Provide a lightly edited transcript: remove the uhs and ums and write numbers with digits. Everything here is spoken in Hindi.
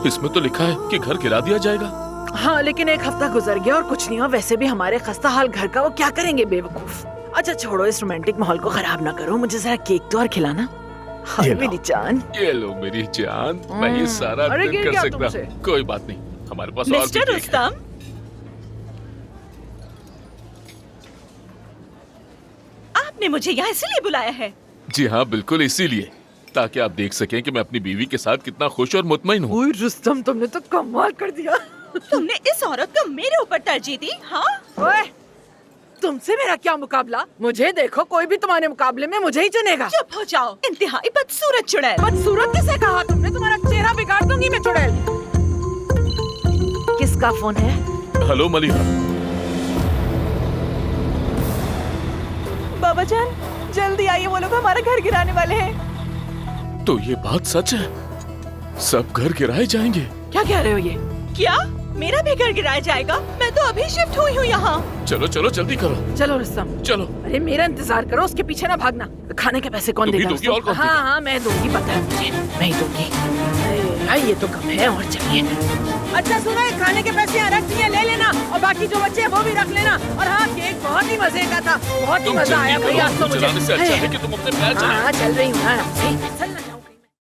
इसमें तो लिखा है कि घर गिरा दिया जाएगा। हाँ, लेकिन एक हफ्ता गुजर गया और कुछ नहीं हुआ। वैसे भी हमारे खस्ता हाल घर का वो क्या करेंगे बेवकूफ। अच्छा छोड़ो, इस रोमांटिक माहौल को खराब ना करो। मुझे जरा केक तो और खिलाना। हाँ मेरी जान। ये लो मेरी जान, मैं ये सारा अरे दिन गिर कर गया सकता तुमसे। हूँ। कोई बात नहीं, हमारे पास और भी मिस्टर केक है। रुस्तम, आपने मुझे यहाँ इसलिए बुलाया है? जी हाँ, बिल्कुल इसीलिए, ताकि आप देख सकें कि मैं अपनी बीवी के साथ कितना खुश और मुतमईन हूँ। ओए रुस्तम, तुमने तो कमाल कर दिया। तुमने इस औरत को मेरे ऊपर तरजीह दी? हाँ, ओए, तुमसे मेरा क्या मुकाबला? मुझे देखो, कोई भी तुम्हारे मुकाबले में मुझे ही चुनेगा। चुप हो जाओ, इंतहाई बदसूरत चुड़ैल। बदसूरत किसे कहा तुमने? तुम्हारा चेहरा बिगाड़ दूंगी मैं चुड़ैल। किसका फोन है? हेलो मलिहा। बाबा जान, जल्दी आइए, वो लोग हमारा घर गिराने वाले हैं। तो ये बात सच है? सब घर गिराए जाएंगे? क्या कह रहे हो ये? क्या मेरा भी घर गिराया जाएगा? मैं तो अभी शिफ्ट हुई हूँ यहाँ। चलो चलो जल्दी करो। चलो रुस्तम, चलो। अरे मेरा इंतजार करो, उसके पीछे ना भागना। खाने के पैसे कौन तुम ही देगा? दोगी और कौन हाँ देगा? हाँ मैं दूंगी, पता है मुझे, मैं ही दूंगी। अरे यार, ये तो कम है, और चाहिए। अच्छा सुनो, ये खाने के पैसे यहाँ रख दिए, ले लेना, और बाकी जो बच्चे हैं वो भी रख लेना। और हाँ, केक बहुत ही मजे का था, बहुत ही तुम मजा जल्दी आया करो, भैया। आज तो तुम मुझे चलाने से अच्छा है कि तुम अपने पैर चलाओ। हाँ चल रही हूँ। हाँ, चल ना।